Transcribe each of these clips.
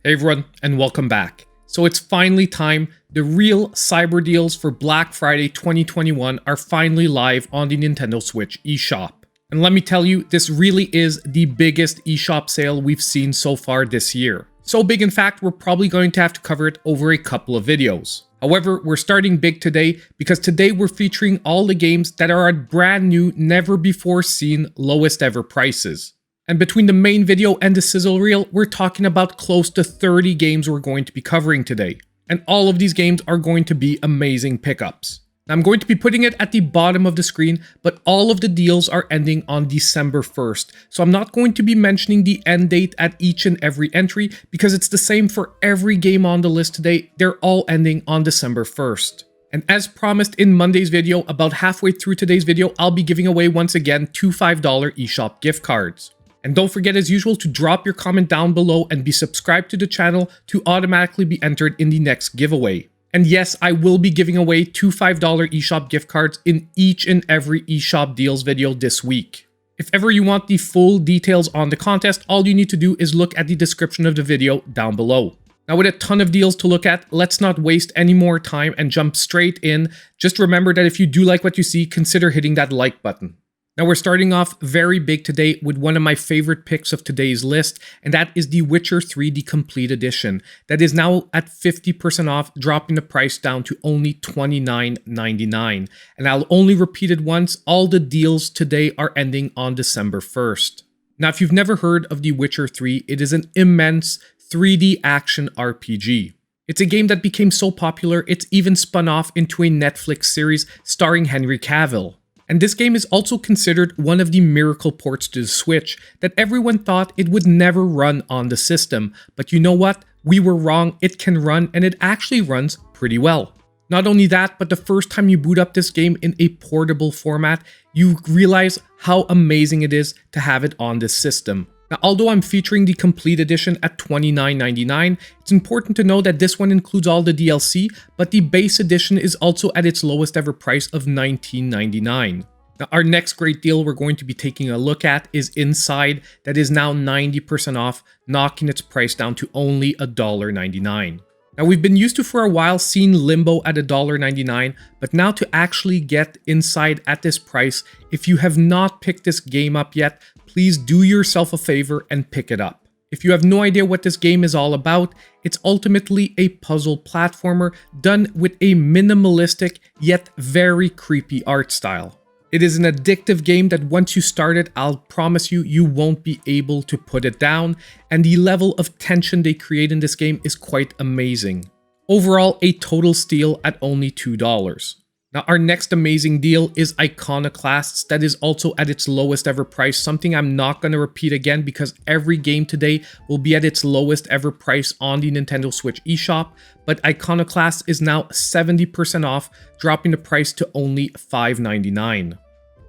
Hey everyone, and welcome back. So it's finally time. The real cyber deals for Black Friday 2021 are finally live on the Nintendo Switch eShop. And let me tell you, this really is the biggest eShop sale we've seen so far this year. So big in fact, we're probably going to have to cover it over a couple of videos. However, we're starting big today because today we're featuring all the games that are at brand new, never before seen lowest ever prices. And between the main video and the sizzle reel, we're talking about close to 30 games we're going to be covering today. And all of these games are going to be amazing pickups. Now, I'm going to be putting it at the bottom of the screen, but all of the deals are ending on December 1st. So I'm not going to be mentioning the end date at each and every entry because it's the same for every game on the list today. They're all ending on December 1st. And as promised in Monday's video, about halfway through today's video, I'll be giving away once again 2 $5 eShop gift cards. And don't forget as usual to drop your comment down below and be subscribed to the channel to automatically be entered in the next giveaway. And yes, I will be giving away 2 $5 eShop gift cards in each and every eShop deals video this week. If ever you want the full details on the contest, all you need to do is look at the description of the video down below. Now with a ton of deals to look at, let's not waste any more time and jump straight in. Just remember that if you do like what you see, consider hitting that like button. Now we're starting off very big today with one of my favorite picks of today's list, and that is The Witcher 3 The Complete Edition. That is now at 50% off, dropping the price down to only $29.99. And I'll only repeat it once, all the deals today are ending on December 1st. Now if you've never heard of The Witcher 3, it is an immense 3D action RPG. It's a game that became so popular, it's even spun off into a Netflix series starring Henry Cavill. And this game is also considered one of the miracle ports to the Switch that everyone thought it would never run on the system. But you know what? We were wrong, it can run, and it actually runs pretty well. Not only that, but the first time you boot up this game in a portable format, you realize how amazing it is to have it on this system. Now, although I'm featuring the Complete Edition at $29.99, it's important to know that this one includes all the DLC, but the base edition is also at its lowest ever price of $19.99. Now, our next great deal we're going to be taking a look at is Inside, that is now 90% off, knocking its price down to only $1.99. Now, we've been used to for a while seeing Limbo at $1.99, but now to actually get Inside at this price, if you have not picked this game up yet, please do yourself a favor and pick it up. If you have no idea what this game is all about, it's ultimately a puzzle platformer done with a minimalistic yet very creepy art style. It is an addictive game that once you start it, I'll promise you, you won't be able to put it down, and the level of tension they create in this game is quite amazing. Overall, a total steal at only $2. Now, our next amazing deal is Iconoclasts, that is also at its lowest ever price, something I'm not going to repeat again because every game today will be at its lowest ever price on the Nintendo Switch eShop, but Iconoclasts is now 70% off, dropping the price to only $5.99.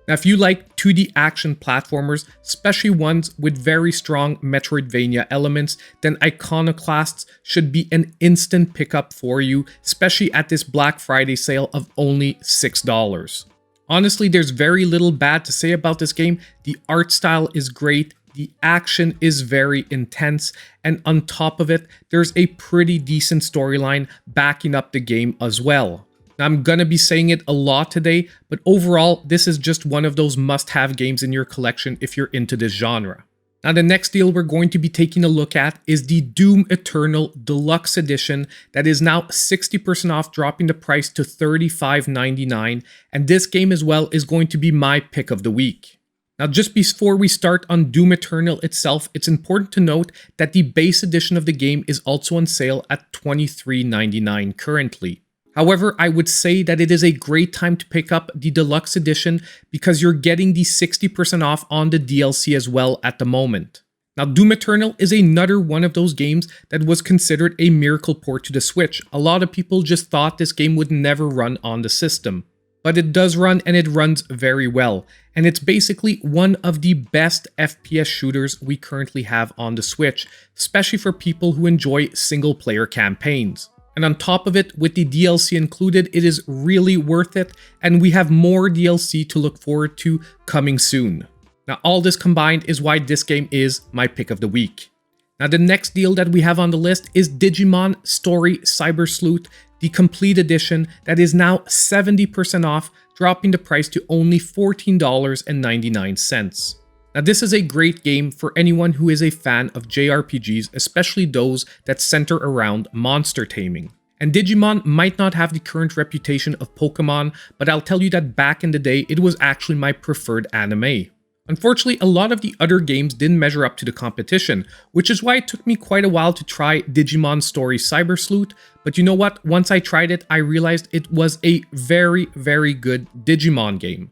Now, if you like 2D action platformers, especially ones with very strong Metroidvania elements, then Iconoclasts should be an instant pickup for you, especially at this Black Friday sale of only $6. Honestly, there's very little bad to say about this game. The art style is great, the action is very intense, and on top of it, there's a pretty decent storyline backing up the game as well. Now, I'm gonna be saying it a lot today, but overall, this is just one of those must-have games in your collection if you're into this genre. Now, the next deal we're going to be taking a look at is the Doom Eternal Deluxe Edition that is now 60% off, dropping the price to $35.99, and this game as well is going to be my pick of the week. Now, just before we start on Doom Eternal itself, it's important to note that the base edition of the game is also on sale at $23.99 currently. However, I would say that it is a great time to pick up the Deluxe Edition because you're getting the 60% off on the DLC as well at the moment. Now, Doom Eternal is another one of those games that was considered a miracle port to the Switch. A lot of people just thought this game would never run on the system. But it does run, and it runs very well. And it's basically one of the best FPS shooters we currently have on the Switch, especially for people who enjoy single-player campaigns. And on top of it, with the DLC included, it is really worth it, and we have more DLC to look forward to coming soon. Now, all this combined is why this game is my pick of the week. Now the next deal that we have on the list is Digimon Story Cyber Sleuth, the complete edition that is now 70% off, dropping the price to only $14.99. Now this is a great game for anyone who is a fan of JRPGs, especially those that center around monster taming. And Digimon might not have the current reputation of Pokemon, but I'll tell you that back in the day, it was actually my preferred anime. Unfortunately, a lot of the other games didn't measure up to the competition, which is why it took me quite a while to try Digimon Story Cyber Sleuth, but you know what? Once I tried it, I realized it was a very, very good Digimon game.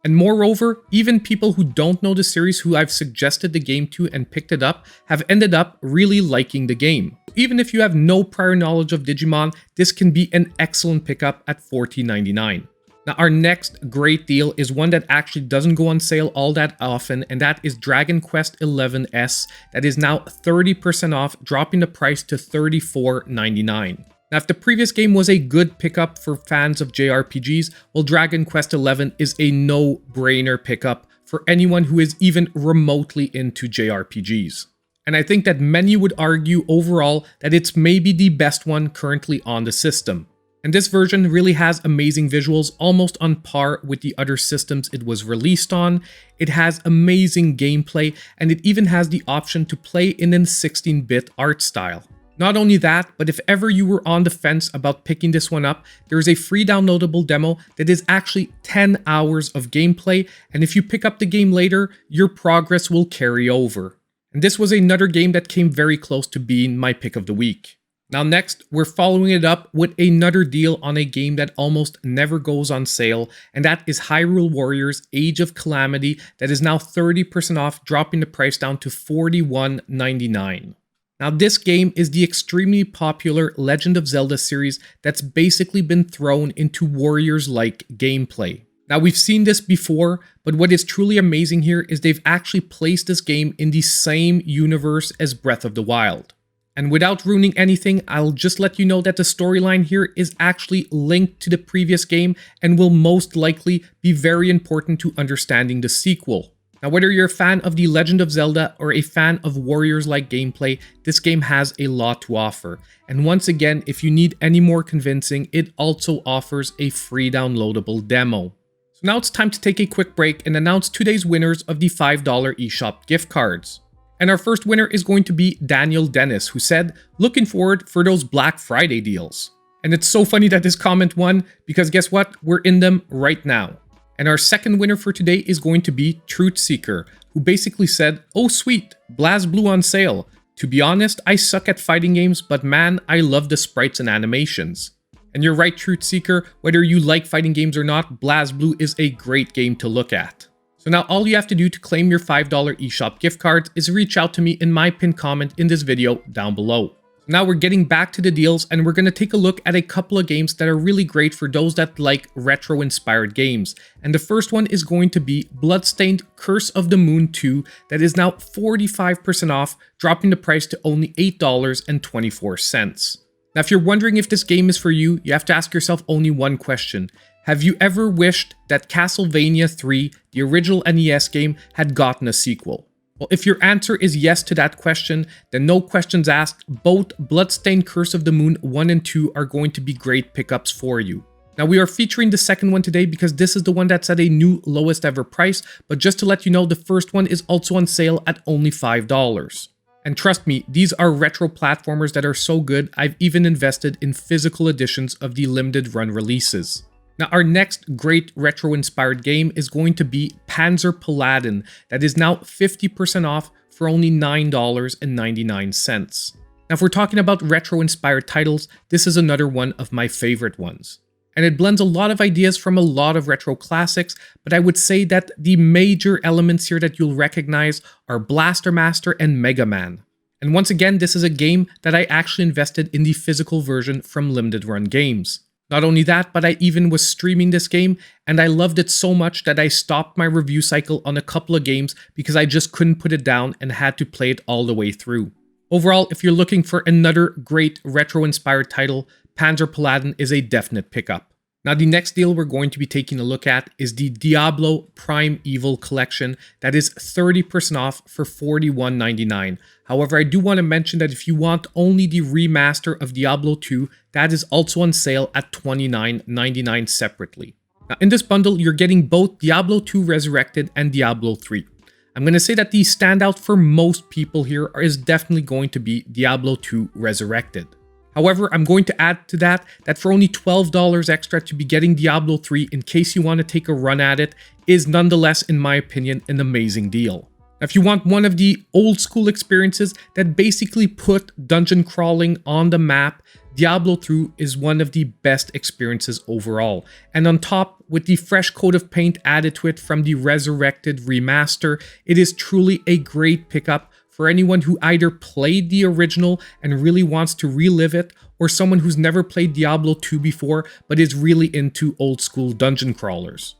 And moreover, even people who don't know the series who I've suggested the game to and picked it up have ended up really liking the game. Even if you have no prior knowledge of Digimon, this can be an excellent pickup at $14.99. Now our next great deal is one that actually doesn't go on sale all that often, and that is Dragon Quest XI S, that is now 30% off, dropping the price to $34.99. Now if the previous game was a good pickup for fans of JRPGs, well Dragon Quest XI is a no-brainer pickup for anyone who is even remotely into JRPGs. And I think that many would argue overall that it's maybe the best one currently on the system. And this version really has amazing visuals, almost on par with the other systems it was released on. It has amazing gameplay, and it even has the option to play in a 16-bit art style. Not only that, but if ever you were on the fence about picking this one up, there is a free downloadable demo that is actually 10 hours of gameplay, and if you pick up the game later, your progress will carry over. And this was another game that came very close to being my pick of the week. Now next, we're following it up with another deal on a game that almost never goes on sale, and that is Hyrule Warriors Age of Calamity, that is now 30% off, dropping the price down to $41.99. Now this game is the extremely popular Legend of Zelda series that's basically been thrown into Warriors-like gameplay. Now we've seen this before, but what is truly amazing here is they've actually placed this game in the same universe as Breath of the Wild. And without ruining anything, I'll just let you know that the storyline here is actually linked to the previous game and will most likely be very important to understanding the sequel. Now whether you're a fan of The Legend of Zelda or a fan of Warriors-like gameplay, this game has a lot to offer. And once again, if you need any more convincing, it also offers a free downloadable demo. So now it's time to take a quick break and announce today's winners of the $5 eShop gift cards. And our first winner is going to be Daniel Dennis, who said, "Looking forward for those Black Friday deals." And it's so funny that this comment won, because guess what? We're in them right now. And our second winner for today is going to be Truth Seeker, who basically said, "Oh sweet, BlazBlue on sale. To be honest, I suck at fighting games, but man, I love the sprites and animations." And you're right, Truth Seeker, whether you like fighting games or not, BlazBlue is a great game to look at. So now all you have to do to claim your $5 eShop gift card is reach out to me in my pinned comment in this video down below. Now we're getting back to the deals, and we're going to take a look at a couple of games that are really great for those that like retro-inspired games. And the first one is going to be Bloodstained Curse of the Moon 2, that is now 45% off, dropping the price to only $8.24. Now if you're wondering if this game is for you, you have to ask yourself only one question. Have you ever wished that Castlevania 3, the original NES game, had gotten a sequel? Well, if your answer is yes to that question, then no questions asked, both Bloodstained Curse of the Moon 1 and 2 are going to be great pickups for you. Now we are featuring the second one today because this is the one that's at a new lowest ever price, but just to let you know, the first one is also on sale at only $5. And trust me, these are retro platformers that are so good, I've even invested in physical editions of the limited run releases. Now our next great retro-inspired game is going to be Panzer Paladin, that is now 50% off for only $9.99. Now if we're talking about retro-inspired titles, this is another one of my favorite ones. And it blends a lot of ideas from a lot of retro classics, but I would say that the major elements here that you'll recognize are Blaster Master and Mega Man. And once again, this is a game that I actually invested in the physical version from Limited Run Games. Not only that, but I even was streaming this game, and I loved it so much that I stopped my review cycle on a couple of games because I just couldn't put it down and had to play it all the way through. Overall, if you're looking for another great retro-inspired title, Panzer Paladin is a definite pickup. Now, the next deal we're going to be taking a look at is the Diablo Prime Evil Collection that is 30% off for $41.99. However, I do want to mention that if you want only the remaster of Diablo 2, that is also on sale at $29.99 separately. Now, in this bundle, you're getting both Diablo 2 Resurrected and Diablo 3. I'm going to say that the standout for most people here is definitely going to be Diablo 2 Resurrected. However, I'm going to add to that for only $12 extra to be getting Diablo 3 in case you want to take a run at it is nonetheless, in my opinion, an amazing deal. Now, if you want one of the old school experiences that basically put dungeon crawling on the map, Diablo 3 is one of the best experiences overall. And on top, with the fresh coat of paint added to it from the Resurrected remaster, it is truly a great pickup for anyone who either played the original and really wants to relive it, or someone who's never played Diablo 2 before but is really into old school dungeon crawlers.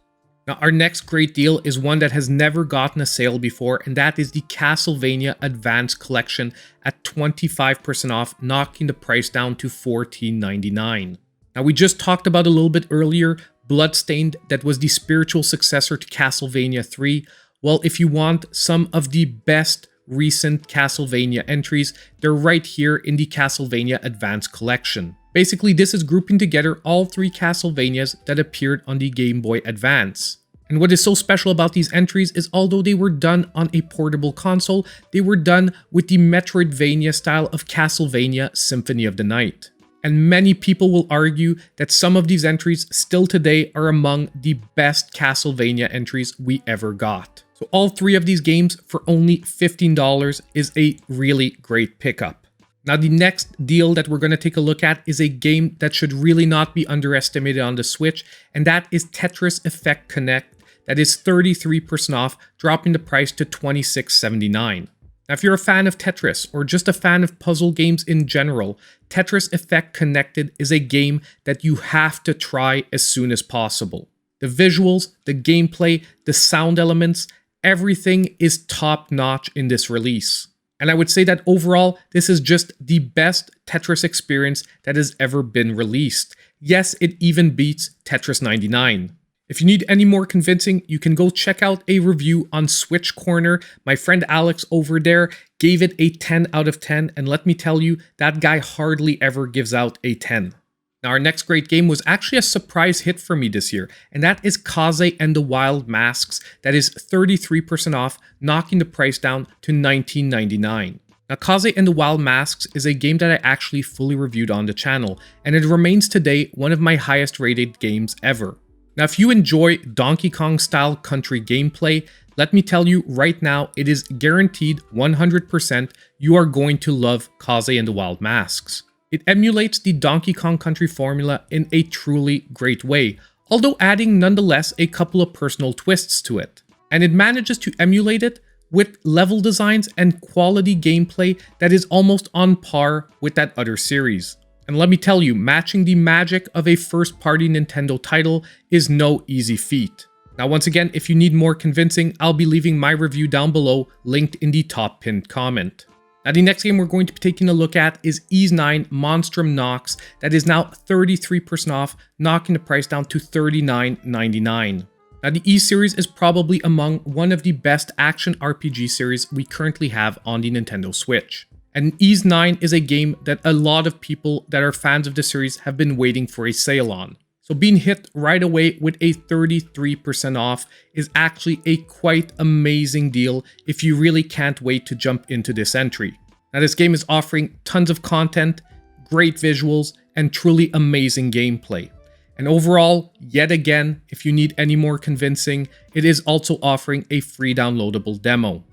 Now, our next great deal is one that has never gotten a sale before, and that is the Castlevania Advanced Collection at 25% off, knocking the price down to $14.99. Now, we just talked about a little bit earlier, Bloodstained, that was the spiritual successor to Castlevania 3. Well, if you want some of the best recent Castlevania entries, they're right here in the Castlevania Advanced Collection. Basically, this is grouping together all 3 Castlevanias that appeared on the Game Boy Advance. And what is so special about these entries is although they were done on a portable console, they were done with the Metroidvania style of Castlevania Symphony of the Night. And many people will argue that some of these entries still today are among the best Castlevania entries we ever got. So all 3 of these games for only $15 is a really great pickup. Now, the next deal that we're going to take a look at is a game that should really not be underestimated on the Switch, and that is Tetris Effect Connect. That is 33% off, dropping the price to $26.79. Now, if you're a fan of Tetris or just a fan of puzzle games in general, Tetris Effect Connected is a game that you have to try as soon as possible. The visuals, the gameplay, the sound elements, everything is top-notch in this release. And I would say that overall, this is just the best Tetris experience that has ever been released. Yes, it even beats Tetris 99. If you need any more convincing, you can go check out a review on Switch Corner. My friend Alex over there gave it a 10 out of 10, and let me tell you, that guy hardly ever gives out a 10. Now, our next great game was actually a surprise hit for me this year, and that is Kaze and the Wild Masks. That is 33% off, knocking the price down to $19.99. Now, Kaze and the Wild Masks is a game that I actually fully reviewed on the channel, and it remains today one of my highest rated games ever. Now, if you enjoy Donkey Kong style country gameplay, let me tell you right now, it is guaranteed 100% you are going to love Kaze and the Wild Masks. It emulates the Donkey Kong Country formula in a truly great way, although adding nonetheless a couple of personal twists to it. And it manages to emulate it with level designs and quality gameplay that is almost on par with that other series. And let me tell you, matching the magic of a first-party Nintendo title is no easy feat. Now, once again, if you need more convincing, I'll be leaving my review down below, linked in the top pinned comment. Now, the next game we're going to be taking a look at is IX Monstrum Nox. That is now 33% off, knocking the price down to $39.99. Now, the E series is probably among one of the best action RPG series we currently have on the Nintendo Switch. And IX is a game that a lot of people that are fans of the series have been waiting for a sale on. So being hit right away with a 33% off is actually a quite amazing deal if you really can't wait to jump into this entry. Now, this game is offering tons of content, great visuals, and truly amazing gameplay. And overall, yet again, if you need any more convincing, it is also offering a free downloadable demo.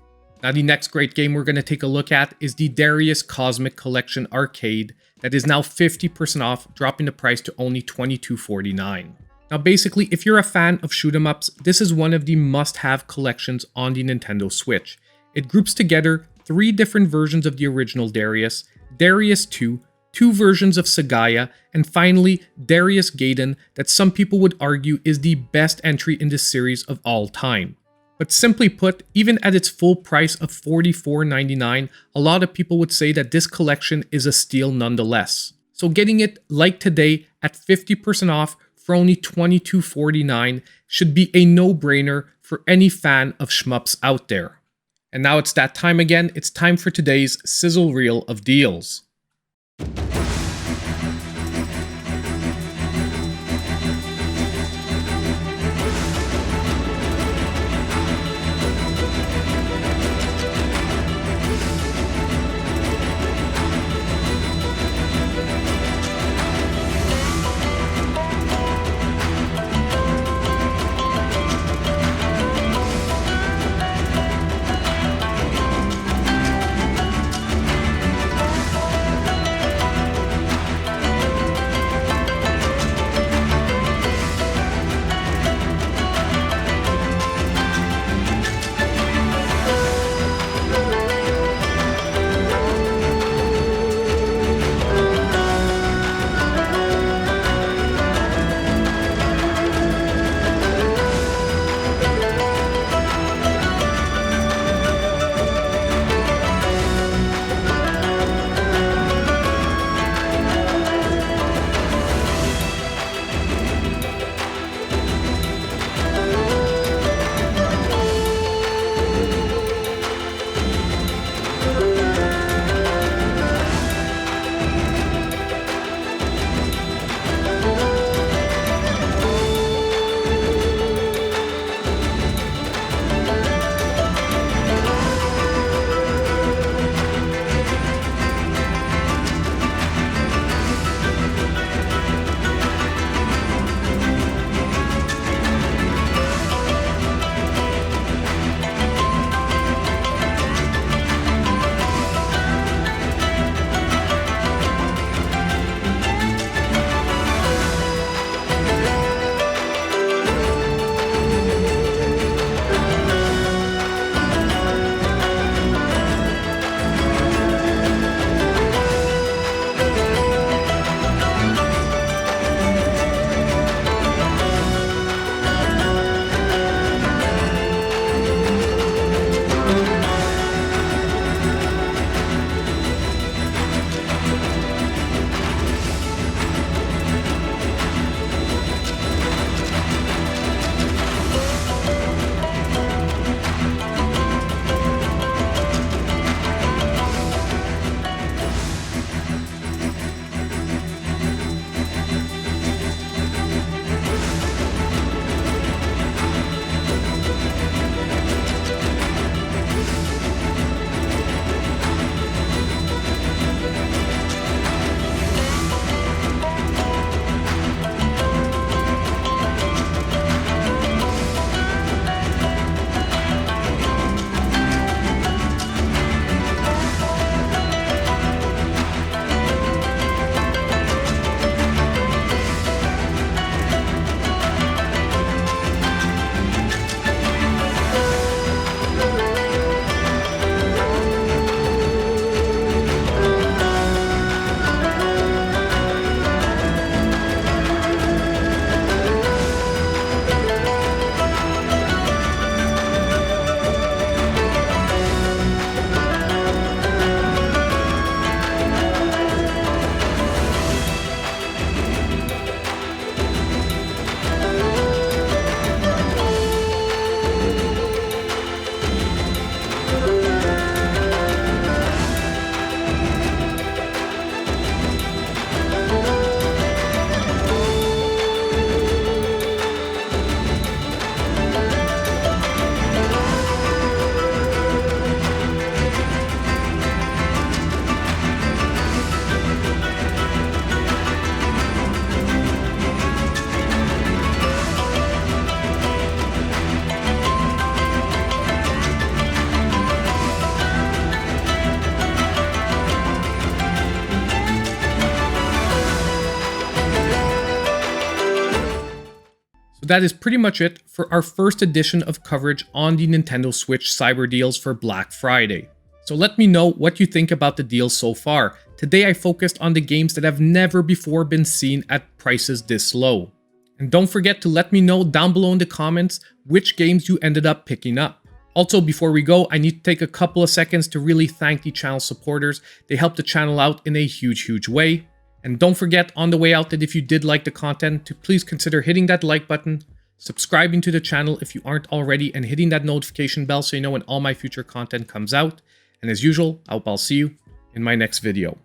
Now, the next great game we're going to take a look at is the Darius Cozmic Collection Arcade that is now 50% off, dropping the price to only $22.49. Now, basically, if you're a fan of shoot 'em ups, this is one of the must-have collections on the Nintendo Switch. It groups together 3 different versions of the original Darius, Darius 2, 2 versions of Sagaya, and finally, Darius Gaiden, that some people would argue is the best entry in this series of all time. But simply put, even at its full price of $44.99, a lot of people would say that this collection is a steal nonetheless. So getting it like today at 50% off for only $22.49 should be a no-brainer for any fan of shmups out there. And now it's that time again. It's time for today's Sizzle Reel of deals. that is pretty much it for our first edition of coverage on the Nintendo Switch Cyber Deals for Black Friday. So let me know what you think about the deals so far. Today I focused on the games that have never before been seen at prices this low. And don't forget to let me know down below in the comments which games you ended up picking up. Also, before we go, I need to take a couple of seconds to really thank the channel supporters. They help the channel out in a huge way. And don't forget on the way out that if you did like the content, to please consider hitting that like button, subscribing to the channel if you aren't already, and hitting that notification bell so you know when all my future content comes out. And as usual, I hope I'll see you in my next video.